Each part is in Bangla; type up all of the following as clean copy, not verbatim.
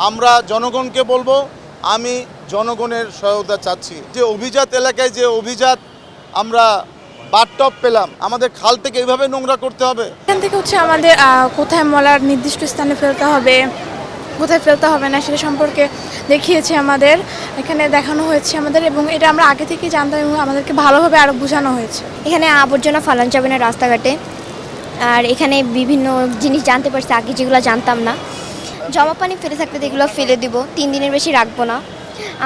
আমরা জনগণকে বলবো আমি জনগণের সহায়তা চাচ্ছি। যে অভিজাত এলাকায় যে অভিজাত আমরা বাথটব পেলাম, আমাদের খাল থেকে এইভাবে নোংরা করতে হবে। এখান থেকে আমাদের কোথায় মলার নির্দিষ্ট স্থানে ফেলতে হবে, কোথায় ফেলতে হবে না সেটা সম্পর্কে দেখিয়েছে আমাদের, এখানে দেখানো হয়েছে আমাদের, এবং এটা আমরা আগে থেকেই জানতাম এবং আমাদেরকে ভালোভাবে আরও বোঝানো হয়েছে। এখানে আবর্জনা ফালানো যাবে না রাস্তাঘাটে, আর এখানে বিভিন্ন জিনিস জানতে পারছি আগে যেগুলো জানতাম না। জমা পানি ফেলে থাকলে এগুলো ফেলে দিব, 3 দিনের বেশি রাখবো না।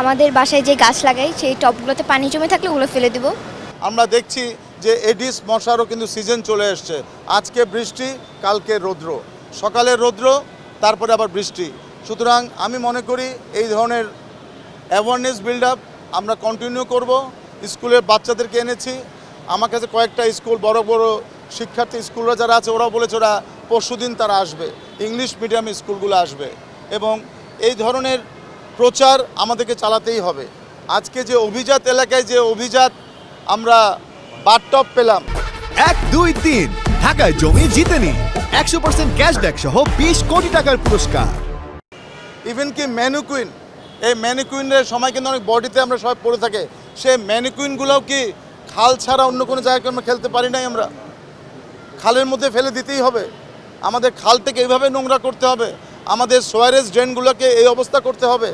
আমাদের বাসায় যে গাছ লাগাই সেই টবগুলোতে পানি জমে থাকলে ওগুলো ফেলে দিব। আমরা দেখছি যে এডিস মশারও কিন্তু সিজন চলে এসছে। আজকে বৃষ্টি, কালকে রৌদ্র, সকালে রৌদ্র, তারপরে আবার বৃষ্টি। সুতরাং আমি মনে করি এই ধরনের অ্যাওয়ারনেস বিল্ড আপ আমরা কন্টিনিউ করব। স্কুলের বাচ্চাদেরকে এনেছি, আমার কাছে কয়েকটা স্কুল, বড় বড় শিক্ষার্থী স্কুলরা যারা আছে ওরাও বলেছে ওরা পরশুদিন তারা আসবে, ইংলিশ মিডিয়াম স্কুলগুলো আসবে, এবং এই ধরনের প্রচার আমাদেরকে চালাতেই হবে। আজকে যে অভিজাত এলাকায় যে অভিজাত আমরা বাথটব পেলাম, 1, 2, 3 ঢাকায় জমি জিতে নিন 100% ক্যাশব্যাক সহ 20 কোটি টাকার পুরস্কার। ইভেন কি ম্যানিকুইন, এই ম্যানিকুইনের সময় কিন্তু অনেক বডিতে আমরা সবাই পড়ে থাকে, সেই ম্যানিকুইনগুলোও কি খাল ছাড়া অন্য কোনো জায়গায় আমরা খেলতে পারি নাই? আমরা খালের মধ্যে ফেলে দিতেই হবে। আমাদের খাল থেকে এইভাবে নোংরা করতে হবে, আমাদের সোয়ারেজ ড্রেনগুলোকে এই অবস্থা করতে হবে,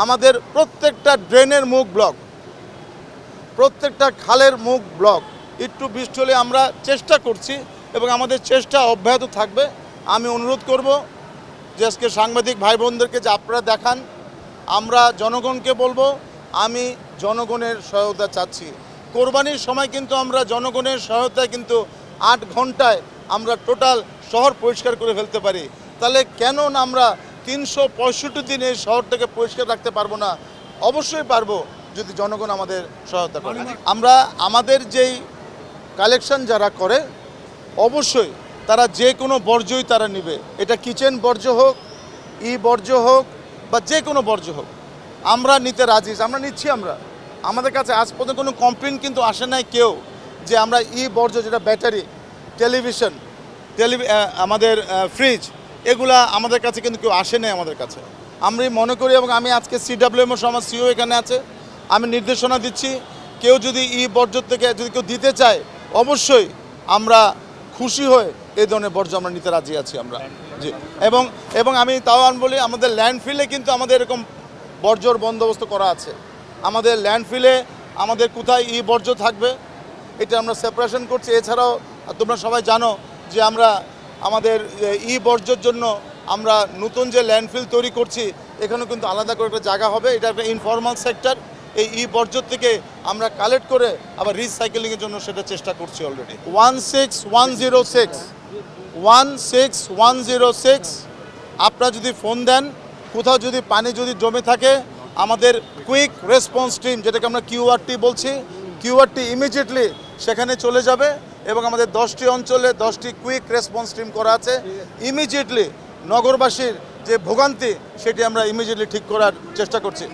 আমাদের প্রত্যেকটা ড্রেনের মুখ ব্লক, প্রত্যেকটা খালের মুখ ব্লক। একটু বৃষ্টি হলে আমরা চেষ্টা করছি এবং আমাদের চেষ্টা অব্যাহত থাকবে। আমি অনুরোধ করব যে আজকে সাংবাদিক ভাই বোনদেরকে যে আপনারা দেখান, আমরা জনগণকে বলবো আমি জনগণের সহায়তা চাচ্ছি। কোরবানির সময় কিন্তু আমরা জনগণের সহায়তায় কিন্তু 8 ঘন্টায় আমরা টোটাল শহর পরিষ্কার করে ফেলতে পারি। তাহলে কেন না আমরা 365 দিন এই শহরটাকে পরিষ্কার রাখতে পারবো না? অবশ্যই পারবো যদি জনগণ আমাদের সহায়তা করে। আমরা আমাদের যেই কালেকশন যারা করে অবশ্যই তারা যে কোনো বর্জ্যই তারা নেবে, এটা কিচেন বর্জ্য হোক, বর্জ্য হোক বা যে কোনো বর্জ্য হোক, আমরা নিতে রাজি, আমরা নিচ্ছি। আমাদের কাছে আজ পর্যন্ত কোনো কমপ্লেন কিন্তু আসে নাই কেউ যে আমরা বর্জ্য, যেটা ব্যাটারি, টেলিভিশন, আমাদের ফ্রিজ, এগুলা আমাদের কাছে কিন্তু কেউ আসে নাই আমাদের কাছে। আমি মনে করি, এবং আমি আজকে CWMO সমাজ সিও এখানে আছে, আমি নির্দেশনা দিচ্ছি কেউ যদি বর্জ্য থেকে যদি কেউ দিতে চায় অবশ্যই আমরা খুশি হয়ে এই ধরনের বর্জ্য আমরা নিতে রাজি আছি আমরা। জি, এবং আমি তাও বলি আমাদের ল্যান্ডফিলে কিন্তু আমাদের এরকম বর্জ্যর বন্দোবস্ত করা আছে। আমাদের ল্যান্ডফিলে আমাদের কোথায় বর্জ্য থাকবে এটা আমরা সেপারেশন করছি। এছাড়াও তোমরা সবাই জানো যে আমরা আমাদের বর্জ্যের জন্য আমরা নতুন যে ল্যান্ডফিল তৈরি করছি, এখানেও কিন্তু আলাদা করে একটা জায়গা হবে। এটা একটা ইনফর্মাল সেক্টর। এই বর্জ্য থেকে আমরা কালেক্ট করে আবার রিসাইকেলিংয়ের জন্য সেটা চেষ্টা করছি অলরেডি। 16106 আপনারা যদি ফোন দেন, কোথাও যদি পানি যদি জমে থাকে, আমাদের কুইক রেসপন্স টিম, যেটাকে আমরা QRT বলছি, QRT ইমিডিয়েটলি সেখানে চলে যাবে এবং আমাদের 10টি অঞ্চলে 10টি কুইক রেসপন্স টিম করা আছে। ইমিডিয়েটলি নগরবাসীর যে ভোগান্তি সেটি আমরা ইমিডিয়েটলি ঠিক করার চেষ্টা করছি।